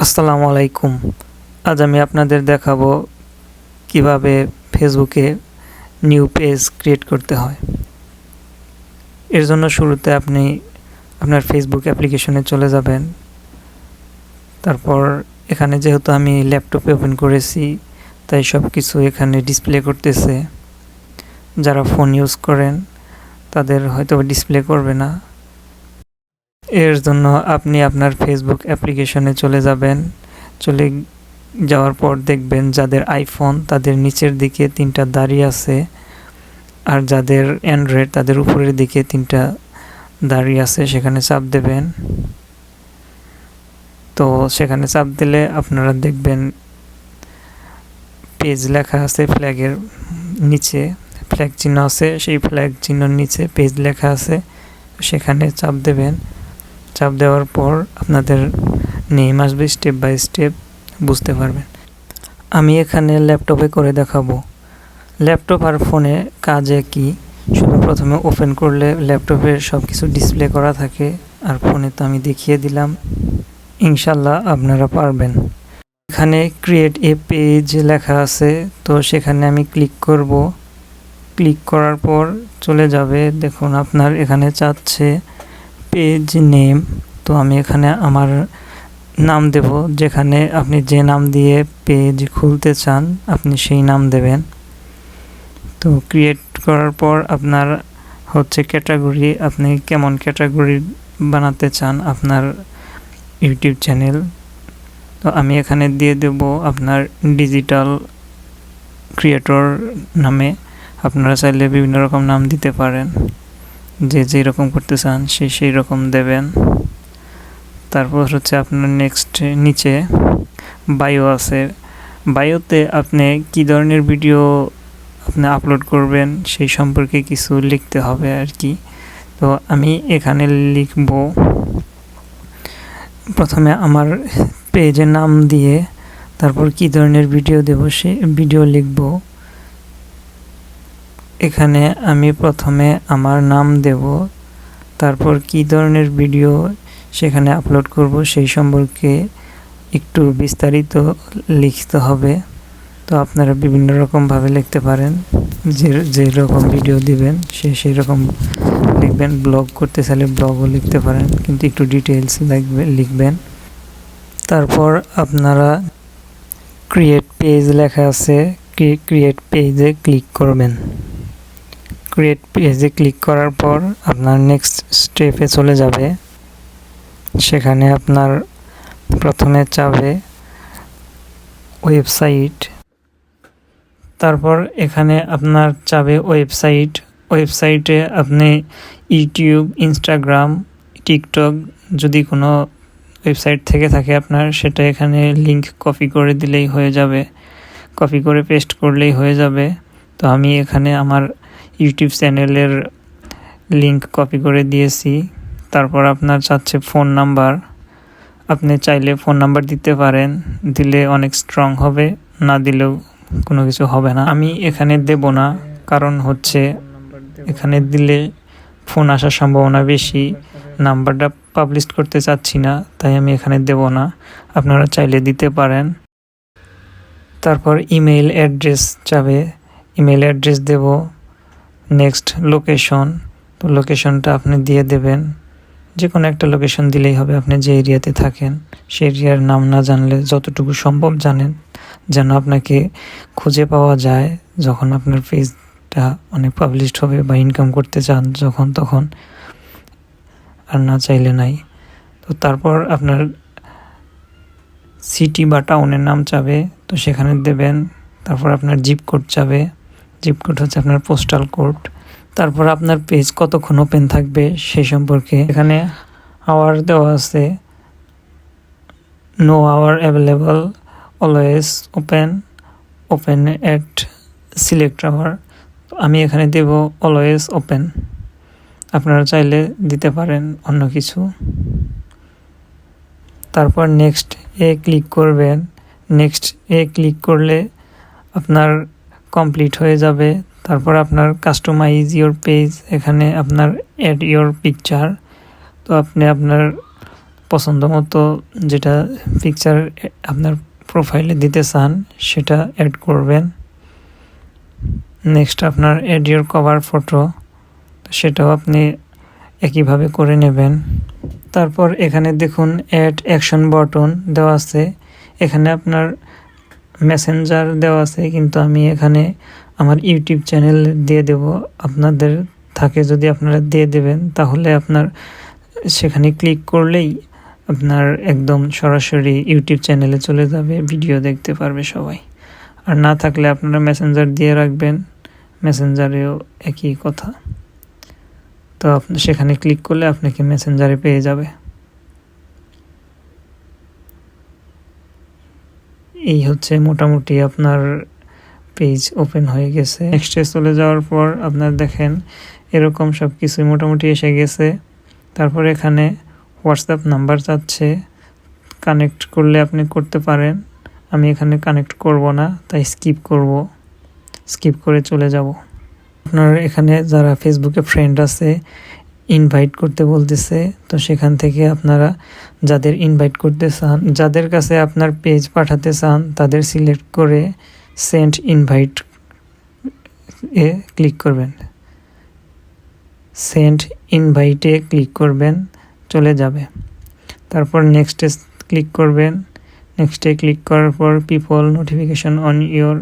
আসসালামু আলাইকুম। আজ আমি আপনাদের দেখাবো কিভাবে ফেসবুকে নিউ পেজ ক্রিয়েট করতে হয়। এর জন্য শুরুতে আপনি আপনার ফেসবুক অ্যাপ্লিকেশনে চলে যাবেন। তারপর এখানে যেহেতু আমি ল্যাপটপে ওপেন করেছি তাই সব কিছু এখানে ডিসপ্লে করতেছে। যারা ফোন ইউজ করেন তাদের হয়তো ডিসপ্লে করবে না। এর জন্য আপনি আপনার ফেসবুক অ্যাপ্লিকেশনে চলে যাবেন। চলে যাওয়ার পর দেখবেন যাদের আইফোন তাদের নিচের দিকে 3টা দাড়ি আছে, আর যাদের অ্যান্ড্রয়েড তাদের উপরের দিকে 3টা দাড়ি আছে। সেখানে চাপ দেবেন। তো সেখানে চাপ দিলে আপনারা দেখবেন পেজ লেখা আছে, ফ্ল্যাগের নিচে ফ্ল্যাগ চিহ্ন আছে, সেই ফ্ল্যাগ চিহ্নের নিচে পেজ লেখা আছে। সেখানে চাপ দেবেন। চাপ দেওয়ার পর আপনাদের নেম আসবে, স্টেপ বাই স্টেপ বুঝতে পারবেন। আমি এখানে ল্যাপটপে করে দেখাবো। ল্যাপটপ আর ফোনে কাজ একই, শুধু প্রথমে ওপেন করলে ল্যাপটপের সব কিছু ডিসপ্লে করা থাকে, আর ফোনে তো আমি দেখিয়ে দিলাম। ইনশাল্লাহ আপনারা পারবেন। এখানে ক্রিয়েট এ পেজ লেখা আছে, তো সেখানে আমি ক্লিক করব। ক্লিক করার পর চলে যাবে, দেখুন আপনার এখানে চাচ্ছে পেজ নেম। তো আমি এখানে আমার নাম দেব, যেখানে আপনি যে নাম দিয়ে পেজ খুলতে চান আপনি সেই নাম দেবেন। তো ক্রিয়েট করার পর আপনার হচ্ছে ক্যাটাগরি, আপনি কেমন ক্যাটাগরি বানাতে চান আপনার ইউটিউব চ্যানেল। তো আমি এখানে দিয়ে দেব আপনার ডিজিটাল ক্রিয়েটর নামে। আপনারা চাইলে বিভিন্ন রকম নাম দিতে পারেন, যে যেই রকম করতে চান সেই রকম দেবেন। তারপর হচ্ছে আপনার নেক্সট নিচে বায়ো আছে। বায়োতে আপনি কী ধরনের ভিডিও আপনি আপলোড করবেন সেই সম্পর্কে কিছু লিখতে হবে আর কি। তো আমি এখানে লিখব, প্রথমে আমার পেজের নাম দিয়ে তারপর কী ধরনের ভিডিও দেব সে ভিডিও লিখব। এখানে আমি প্রথমে আমার নাম দেব, তারপর কী ধরনের ভিডিও সেখানে আপলোড করব সেই সম্পর্কে একটু বিস্তারিত লিখতে হবে। তো আপনারা বিভিন্ন রকমভাবে লিখতে পারেন, যে রকম ভিডিও দিবেন সেই রকম লিখবেন। ব্লগ করতে চাইলে ব্লগও লিখতে পারেন, কিন্তু একটু ডিটেলস লিখবেন। তারপর আপনারা ক্রিয়েট পেজ লেখা আছে, ক্রিয়েট পেজে ক্লিক করবেন। ক্রিয়েট পেজে ক্লিক করার পর আপনার নেক্সট স্টেপে চলে যাবে। সেখানে আপনার প্রথমে চাবে ওয়েবসাইট, তারপর এখানে আপনার চাবে ওয়েবসাইটে আপনি ইউটিউব, ইনস্টাগ্রাম, টিকটক যদি কোনো ওয়েবসাইট থেকে থাকে আপনার, সেটা এখানে লিংক কপি করে দিলেই হয়ে যাবে, কপি করে পেস্ট করলেই হয়ে যাবে। তো আমি এখানে আমার ইউটিউব চ্যানেলের লিংক কপি করে দিয়েছি। তারপর আপনার চাচ্ছে ফোন নাম্বার, আপনি চাইলে ফোন নাম্বার দিতে পারেন, দিলে অনেক স্ট্রং হবে, না দিলেও কোনো কিছু হবে না। আমি এখানে দেব না, কারণ হচ্ছে এখানে দিলে ফোন আসার সম্ভাবনা বেশি, নাম্বারটা পাবলিশ করতে চাচ্ছি না, তাই আমি এখানে দেব না। আপনারা চাইলে দিতে পারেন। তারপর ইমেল অ্যাড্রেস চাবে, ইমেল অ্যাড্রেস দেব। নেক্সট লোকেশন, তো লোকেশনটা আপনি দিয়ে দেবেন, যে কোনো একটা লোকেশন দিলেই হবে। আপনি যে এরিয়াতে থাকেন সেই এরিয়ার নাম না জানলে যতটুকু সম্ভব জানেন, যেন আপনাকে খুঁজে পাওয়া যায় যখন আপনার পেজটা অনেক পাবলিশড হবে বা ইনকাম করতে চান যখন তখন, আর না চাইলে নাই। তো তারপর আপনার সিটি বা টাউনের নাম চাবে, তো সেখানে দেবেন। তারপর আপনার জিপ কোড চাবে, জিপ কোড হচ্ছে আপনার পোস্টাল কোড। তারপর আপনার পেজ কতক্ষণ ওপেন থাকবে সেই সম্পর্কে এখানে আওয়ার দেওয়া আছে, no hour available, always open at select hour. তো আমি এখানে দেব অলওয়েজ ওপেন, আপনারা চাইলে দিতে পারেন অন্য কিছু। তারপর নেক্সট ক্লিক করবেন। নেক্সট ক্লিক করলে আপনার কমপ্লিট হয়ে যাবে। তারপর আপনার কাস্টমাইজ ইওর পেজ, এখানে আপনার অ্যাড ইওর পিকচার। তো আপনি আপনার পছন্দ মতো যেটা পিকচার আপনার প্রোফাইলে দিতে চান সেটা অ্যাড করবেন। নেক্সট আপনার অ্যাড ইউর কভার ফটো, সেটাও আপনি একইভাবে করে নেবেন। তারপর এখানে দেখুন অ্যাড অ্যাকশন বাটন দেওয়া আছে, এখানে আপনার মেসেঞ্জার দেওয়া আছে, কিন্তু আমি এখানে আমার ইউটিউব চ্যানেল দিয়ে দেব। আপনাদের থাকে যদি আপনারা দিয়ে দেবেন, তাহলে আপনার সেখানে ক্লিক করলেই আপনার একদম সরাসরি ইউটিউব চ্যানেলে চলে যাবে, ভিডিও দেখতে পারবে সবাই। আর না থাকলে আপনারা মেসেঞ্জার দিয়ে রাখবেন, মেসেঞ্জারেও একই কথা। তো আপনি সেখানে ক্লিক করলে আপনাকে মেসেঞ্জারে পেয়ে যাবে। এই হচ্ছে মোটামুটি আপনার পেজ ওপেন হয়ে গেছে। নেক্সটে চলে যাওয়ার পর আপনার দেখেন এরকম সব কিছুই মোটামুটি এসে গেছে। তারপর এখানে হোয়াটসঅ্যাপ নাম্বার চাচ্ছে, কানেক্ট করলে আপনি করতে পারেন। আমি এখানে কানেক্ট করব না, তাই স্কিপ করে চলে যাব। আপনার এখানে যারা ফেসবুকে ফ্রেন্ড আছে ইনভাইট করতে বলতেছে, তো সেখান থেকে আপনারা যাদের ইনভাইট করতে চান, যাদের কাছে আপনার পেজ পাঠাতে চান, তাদের সিলেক্ট করে সেন্ড ইনভাইট এ ক্লিক করবেন। সেন্ড ইনভাইটে ক্লিক করবেন, চলে যাবে। তারপর নেক্সটে ক্লিক করবেন। নেক্সটে ক্লিক করার পর people notification on your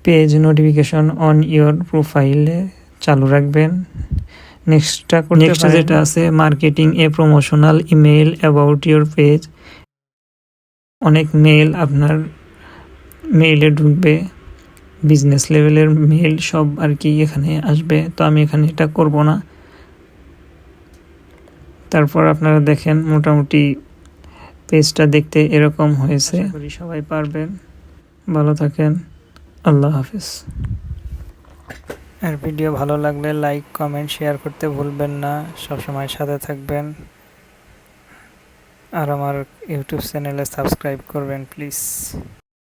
page, notification on your প্রোফাইলে চালু রাখবেন। নেক্সট যেটা আছে marketing A promotional email about your page, অনেক মেইল আপনার মেইলে ঢুকবে, বিজনেস লেভেলের মেইল সব আর কি এখানে আসবে, তো আমি এখানে এটা করব না। তারপর আপনারা দেখেন মোটামুটি পেজটা দেখতে এরকম হয়েছে। সবাই পারবেন। ভালো থাকেন, আল্লাহ হাফেজ। আর ভিডিও ভালো লাগলে লাইক, কমেন্ট, শেয়ার করতে ভুলবেন না। সবসময় সাথে থাকবেন আর আমার ইউটিউব চ্যানেলে সাবস্ক্রাইব করবেন প্লিজ।